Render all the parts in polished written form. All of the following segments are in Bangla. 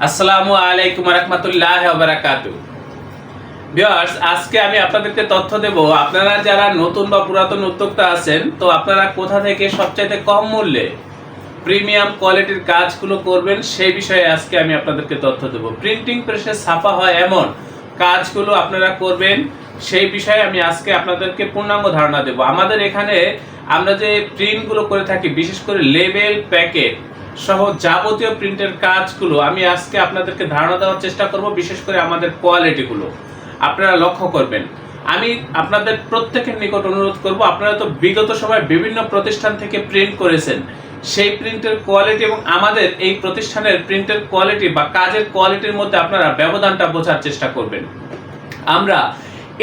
আসসালামু আলাইকুম রাহমাতুল্লাহি ওয়া বারাকাতুহু। ভিউয়ার্স, আজকে আমি আপনাদেরকে তথ্য দেব, আপনারা যারা নতুন বা পুরাতন উদ্যোক্তা আছেন, তো আপনারা কোথা থেকে সবচাইতে কম মূল্যে প্রিমিয়াম কোয়ালিটির কাজগুলো করবেন সেই বিষয়ে আজকে আমি আপনাদেরকে তথ্য দেব। প্রিন্টিং প্রেসে ছাপা হয় এমন কাজগুলো আপনারা করবেন সেই বিষয়ে আমি আজকে আপনাদেরকে পূর্ণাঙ্গ ধারণা দেব। আমাদের এখানে আমরা যে প্রিন্টগুলো করে থাকি, বিশেষ করে লেবেল, প্যাকেট সহ যাবতীয় প্রিন্টের কাজগুলো আমি আজকে আপনাদেরকে ধারণা দেওয়ার চেষ্টা করব। বিশেষ করে আমাদের কোয়ালিটিগুলো আপনারা লক্ষ্য করবেন। আমি আপনাদের প্রত্যেকের নিকট অনুরোধ করব, আপনারা তো বিগত সময়ে বিভিন্ন প্রতিষ্ঠান থেকে প্রিন্ট করেছেন, সেই প্রিন্টের কোয়ালিটি এবং আমাদের এই প্রতিষ্ঠানের প্রিন্টের কোয়ালিটি বা কাজের কোয়ালিটির মধ্যে আপনারা ব্যবধানটা বোঝার চেষ্টা করবেন। আমরা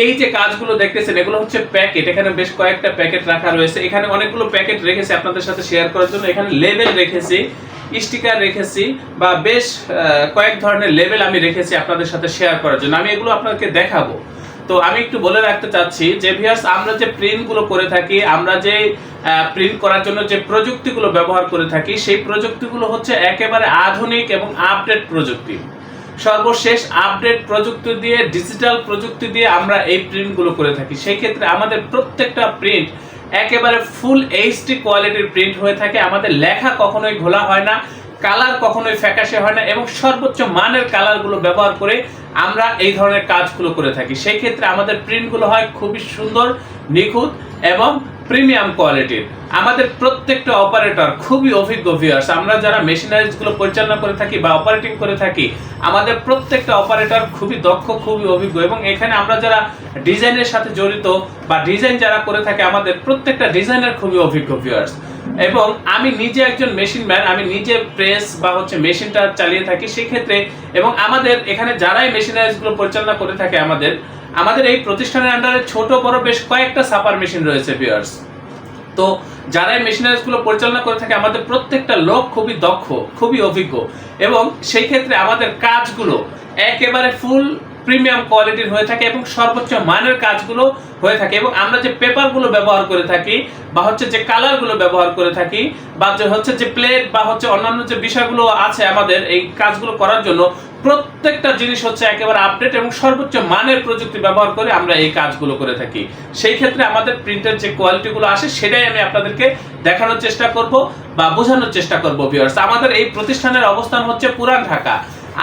এই যে কাজগুলো দেখতেছেন, এগুলো হচ্ছে প্যাকেট। এখানে বেশ কয়েকটা প্যাকেট রাখা রয়েছে, এখানে অনেকগুলো প্যাকেট রেখেছি আপনাদের সাথে শেয়ার করার জন্য। এখানে লেবেল রেখেছি, স্টিকার রেখেছি, বা বেশ কয়েক ধরনের লেবেল আমি রেখেছি আপনাদের সাথে শেয়ার করার জন্য। আমি এগুলো আপনাদেরকে দেখাবো। তো আমি একটু বলে রাখতে চাচ্ছি যে ভিউয়ার্স, আমরা যে প্রিন্টগুলো করে থাকি, আমরা যে প্রিন্ট করার জন্য যে প্রযুক্তিগুলো ব্যবহার করে থাকি, সেই প্রযুক্তিগুলো হচ্ছে একেবারে আধুনিক এবং আপডেট প্রযুক্তি। সর্বশেষ আপডেট প্রযুক্তি দিয়ে, ডিজিটাল প্রযুক্তি দিয়ে আমরা এই প্রিন্টগুলো করে থাকি। সেই ক্ষেত্রে আমাদের প্রত্যেকটা প্রিন্ট একেবারে ফুল এইচডি কোয়ালিটির প্রিন্ট হয়ে থাকে। আমাদের লেখা কখনোই ঘোলা হয় না, কালার কখনোই ফ্যাকাশে হয় না, এবং সর্বোচ্চ মানের কালারগুলো ব্যবহার করে আমরা এই ধরনের কাজগুলো করে থাকি। সেই ক্ষেত্রে আমাদের প্রিন্টগুলো হয় খুবই সুন্দর, নিখুঁত এবং প্রিমিয়াম কোয়ালিটির। আমাদের প্রত্যেকটা অপারেটর খুবই অভিজ্ঞ। ভিউয়ার্স, আমরা যারা মেশিনারিজগুলো পরিচালনা করে থাকি বা অপারেটিং করে থাকি, আমাদের প্রত্যেকটা অপারেটর খুবই দক্ষ, খুবই অভিজ্ঞ। এবং এখানে আমরা যারা ডিজাইনের সাথে জড়িত বা ডিজাইন যারা করে থাকে, আমাদের প্রত্যেকটা ডিজাইনার খুবই অভিজ্ঞ। ভিউয়ার্স, এবং আমি নিজে একজন মেশিন ম্যান, আমি নিজে প্রেস বা মেশিনটা চালিয়ে থাকি। সেই ক্ষেত্রে এবং আমাদের এখানে যারাই মেশিনারিজগুলো পরিচালনা করে থাকে, আমাদের এই প্রতিষ্ঠানের আন্ডারে ছোট বড় বেশ কয়েকটা ছাপার মেশিন রয়েছে। ভিউয়ার্স, তো যারা এই মেশিনারিজগুলো পরিচালনা করে থাকে, আমাদের প্রত্যেকটা লোক খুবই দক্ষ, খুবই অভিজ্ঞ, এবং সেই ক্ষেত্রে আমাদের কাজগুলো একেবারে ফুল প্রিমিয়াম কোয়ালিটির হয়ে থাকে এবং সর্বোচ্চ মানের কাজগুলো হয়ে থাকে। এবং আমরা যে পেপারগুলো ব্যবহার করে থাকি, বা যে কালারগুলো ব্যবহার করে থাকি, বা যে প্লেট বা অন্যান্য যে বিষয়গুলো আছে আমাদের এই কাজগুলো করার জন্য, প্রত্যেকটা জিনিস হচ্ছে একেবারে আপডেট এবং সর্বোচ্চ মানের প্রযুক্তি ব্যবহার করে আমরা এই কাজগুলো করে থাকি। সেই ক্ষেত্রে আমাদের প্রিন্টের যে কোয়ালিটিগুলো আসে, সেটাই আমি আপনাদেরকে দেখানোর চেষ্টা করব বা বোঝানোর চেষ্টা করব। ভিউয়ার্স, আমাদের এই প্রতিষ্ঠানের অবস্থান হচ্ছে পুরান ঢাকা।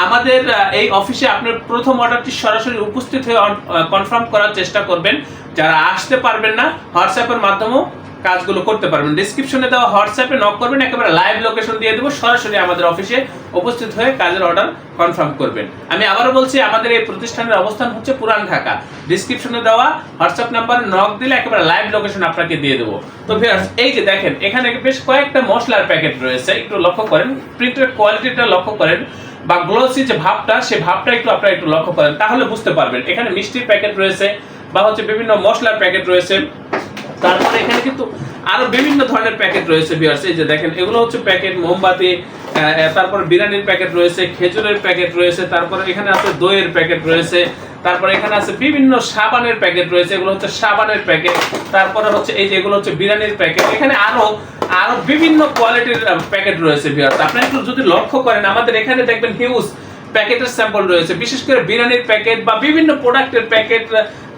আমাদের এই অফিসে আপনার প্রথম অর্ডারটি সরাসরি উপস্থিত হয়ে কনফার্ম করার চেষ্টা করবেন। যারা আসতে পারবেন না, হোয়াটসঅ্যাপের মাধ্যমেও কাজগুলো করতে পারবেন। ডেসক্রিপশনে দেওয়া হোয়াটসঅ্যাপে নক করবেন, একেবারে লাইভ লোকেশন দিয়ে দেবো, সরাসরি আমাদের অফিসে উপস্থিত হয়ে কাজের অর্ডার কনফার্ম করবেন। আমি আবারও বলছি, আমাদের এই প্রতিষ্ঠানের অবস্থান হচ্ছে পুরান ঢাকা। ডেসক্রিপশনে দেওয়া হোয়াটসঅ্যাপ নাম্বারে নক দিলে একেবারে লাইভ লোকেশন আপনাকে দিয়ে দেবো। তো ভিউয়ার্স, এই যে দেখেন, এখানে বেশ কয়েকটা মশলার প্যাকেট রয়েছে, একটু লক্ষ্য করেন, প্রিন্টের কোয়ালিটিটা লক্ষ্য করেন, বা গ্লোসি যে ভাবটা, সেই ভাবটা আপনারা একটু লক্ষ্য করেন, তাহলে বুঝতে পারবেন। এখানে মিষ্টির প্যাকেট রয়েছে, বা বিভিন্ন মশলার প্যাকেট রয়েছে। তারপরে এখানে কিন্তু আরো বিভিন্ন ধরনের প্যাকেট রয়েছে। ভিউয়ার্স, এই যে দেখেন, এগুলো হচ্ছে প্যাকেট, মোমবাতি, তারপরে বিরিয়ানির প্যাকেট রয়েছে, খেজুরের প্যাকেট রয়েছে, তারপরে এখানে আছে দইয়ের প্যাকেট রয়েছে, তারপরে এখানে আছে বিভিন্ন সাবানের প্যাকেট রয়েছে, এগুলো হচ্ছে সাবানের প্যাকেট। তারপরে এই যে এগুলো হচ্ছে বিরিয়ানির প্যাকেট। এখানে আরো বিভিন্ন কোয়ালিটির প্যাকেট রয়েছে। ভিউয়ার্স, আপনারা একটু যদি লক্ষ্য করেন, আমাদের এখানে দেখবেন হিউজ প্যাকেটের স্যাম্পল রয়েছে। বিশেষ করে বিরিয়ানির প্যাকেট বা বিভিন্ন প্রোডাক্টের প্যাকেট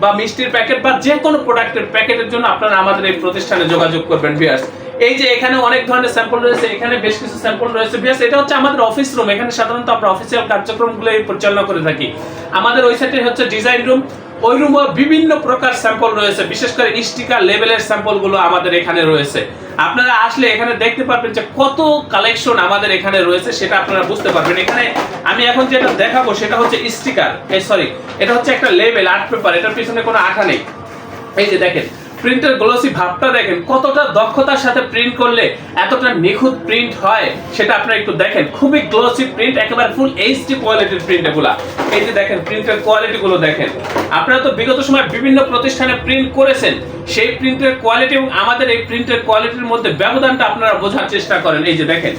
বা মিষ্টির প্যাকেট বা যে কোনো প্রোডাক্টের প্যাকেটের জন্য আপনারা আমাদের এই প্রতিষ্ঠানে যোগাযোগ করবেন। ভিউয়ার্স, এই যে এখানে অনেক ধরনের স্যাম্পল রয়েছে, এখানে বেশ কিছু স্যাম্পল রয়েছে। ভিউয়ার্স, এটা হচ্ছে আমাদের অফিস রুম। এখানে সাধারণত আমরা অফিসিয়াল কার্যক্রমগুলো পরিচালনা করে থাকি। আমাদের ওই সাইডে হচ্ছে ডিজাইন রুম, ওই রুমে বিভিন্ন প্রকার স্যাম্পল রয়েছে। বিশেষ করে স্টিকার, লেবেলের স্যাম্পলগুলো আমাদের এখানে রয়েছে। আপনারা আসলে এখানে দেখতে পারবেন যে কত কালেকশন আমাদের এখানে রয়েছে, সেটা আপনারা বুঝতে পারবেন। এখানে আমি এখন যেটা দেখাবো সেটা হচ্ছে স্টিকার, এটা হচ্ছে একটা লেবেল, আর্ট পেপার, এটার পিছনে কোনো আঠা নেই। এই যে দেখেন, প্রিন্টের গ্লোসি ভাবটা দেখেন, কতটা দক্ষতার সাথে প্রিন্ট করলে এতটা নিখুঁত প্রিন্ট হয়, সেটা আপনারা একটু দেখেন। খুবই গ্লোসি প্রিন্ট, একেবারে ফুল এইচডি কোয়ালিটির প্রিন্ট এগুলা। এই যে দেখেন, প্রিন্টের কোয়ালিটি গুলো দেখেন। আপনারা তো বিগত সময় বিভিন্ন প্রতিষ্ঠানে প্রিন্ট করেছেন, সেই প্রিন্টের কোয়ালিটি এবং আমাদের এই প্রিন্টের কোয়ালিটির মধ্যে ব্যবধানটা আপনারা বোঝার চেষ্টা করেন। এই যে দেখেন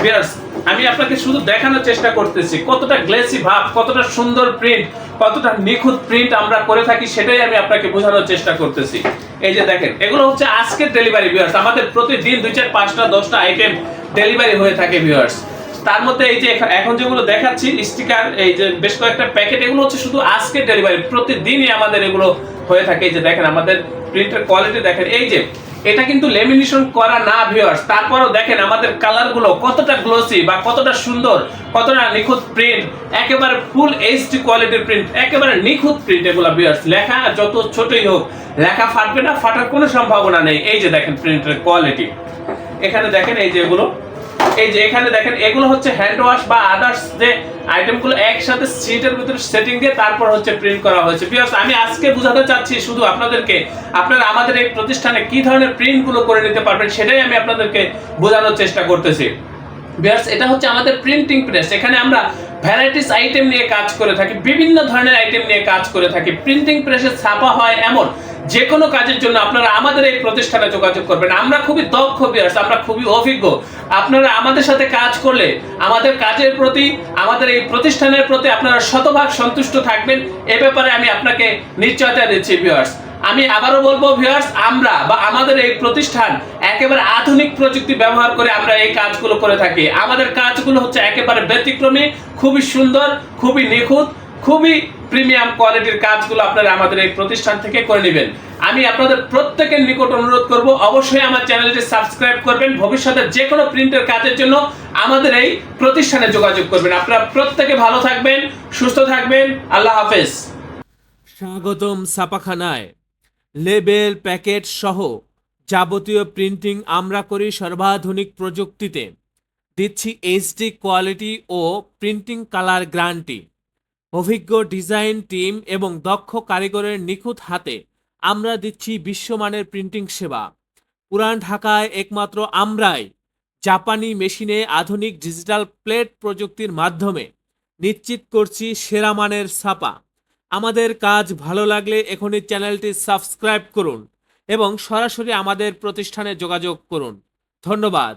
ভিউয়ার্স, আমি আপনাকে শুধু দেখানোর চেষ্টা করতেছি কতটা গ্লেসি ভাব, কতটা সুন্দর প্রিন্ট, কতটা নিখুঁত প্রিন্ট আমরা করে থাকি, সেটাই আমি আপনাকে বোঝানোর চেষ্টা করতেছি। এই যে দেখেন, এগুলো হচ্ছে আজকের ডেলিভারি। ভিউয়ার্স, আমাদের প্রতিদিন 2, 4, 5টা 10টা আইটেম ডেলিভারি হয়ে থাকে। ভিউয়ার্স, তার মধ্যে এই যে এখন যেগুলো দেখাচ্ছি স্টিকার, এই যে বেশ কয়েকটা প্যাকেট, এগুলো হচ্ছে শুধু আজকে ডেলিভারি, প্রতিদিনই আমাদের এগুলো হয়ে থাকে। এই যে দেখেন আমাদের প্রিন্টের কোয়ালিটি দেখেন, এই যে এটা কিন্তু লেমিনেশন করা না ভিউয়ার্স, তারপরেও দেখেন আমাদের কালারগুলো কতটা গ্লোসি বা কতটা সুন্দর, কতটা নিখুঁত প্রিন্ট, একেবারে ফুল এইচডি কোয়ালিটির প্রিন্ট, একেবারে নিখুঁত প্রিন্ট এগুলো ভিউয়ার্স। লেখা যত ছোটই হোক লেখা ফাটবে না, ফাটার কোনো সম্ভাবনা নেই। এই যে দেখেন প্রিন্টের কোয়ালিটি, এখানে দেখেন এই যে এগুলো, এই যে এখানে দেখেন এগুলো হচ্ছে হ্যান্ড ওয়াশ বা আদার্স যে আইটেমগুলো একসাথে সিটের ভিতরে সেটিং দিয়ে তারপর হচ্ছে প্রিন্ট করা হয়েছে। ভিউয়ার্স আমি আজকে বোঝাতে চাচ্ছি শুধু আপনাদেরকে, আপনারা আমাদের এই প্রতিষ্ঠানে কি ধরনের প্রিন্টগুলো করে নিতে পারবেন সেটাই আমি আপনাদেরকে বোঝানোর চেষ্টা করতেছি। ভিউয়ার্স এটা হচ্ছে আমাদের প্রিন্টিং প্রেস, এখানে আমরা ভ্যারাইটিস আইটেম নিয়ে কাজ করে থাকি, বিভিন্ন ধরনের আইটেম নিয়ে কাজ করে থাকি। প্রিন্টিং প্রেসে ছাপা হয় এমন যে কোনো কাজের জন্য আপনারা আমাদের এই প্রতিষ্ঠানে যোগাযোগ করবেন। আমরা খুবই দক্ষ ভিউয়ার্স, আমরা খুবই অভিজ্ঞ। আপনারা আমাদের সাথে কাজ করলে আমাদের কাজের প্রতি, আমাদের এই প্রতিষ্ঠানের প্রতি আপনারা শতভাগ সন্তুষ্ট থাকবেন, এ ব্যাপারে আমি আপনাকে নিশ্চয়তা দিচ্ছি ভিউয়ার্স। আমি আবারও বলবো ভিউয়ার্স, আমরা বা আমাদের এই প্রতিষ্ঠান একেবারে আধুনিক প্রযুক্তি ব্যবহার করে আমরা এই কাজগুলো করে থাকি। আমাদের কাজগুলো হচ্ছে একেবারে ব্যতিক্রমী, খুবই সুন্দর, খুবই নিখুঁত, খুবই প্রিমিয়াম কোয়ালিটির কাজগুলো আপনারা আমাদের এই প্রতিষ্ঠান থেকে করে নেবেন। আমি আপনাদের প্রত্যেকের নিকট অনুরোধ করব অবশ্যই আমার চ্যানেলটি সাবস্ক্রাইব করবেন। ভবিষ্যতে যে কোনো প্রিন্টের কাজের জন্য আমাদের এই প্রতিষ্ঠানে যোগাযোগ করবেন। আপনারা প্রত্যেকে ভালো থাকবেন, সুস্থ থাকবেন। আল্লাহ হাফেজ। স্বাগতম ছাপাখানায়। লেবেল, প্যাকেট সহ যাবতীয় প্রিন্টিং আমরা করি সর্বাধুনিক প্রযুক্তিতে। দিচ্ছি এইচডি কোয়ালিটি ও প্রিন্টিং কালার গ্যারান্টি। অভিজ্ঞ ডিজাইন টিম এবং দক্ষ কারিগরের নিখুঁত হাতে আমরা দিচ্ছি বিশ্বমানের প্রিন্টিং সেবা। পুরান ঢাকায় একমাত্র আমরাই জাপানি মেশিনে আধুনিক ডিজিটাল প্লেট প্রযুক্তির মাধ্যমে নিশ্চিত করছি সেরা মানের ছাপা। আমাদের কাজ ভালো লাগলে এখনই চ্যানেলটি সাবস্ক্রাইব করুন এবং সরাসরি আমাদের প্রতিষ্ঠানে যোগাযোগ করুন। ধন্যবাদ।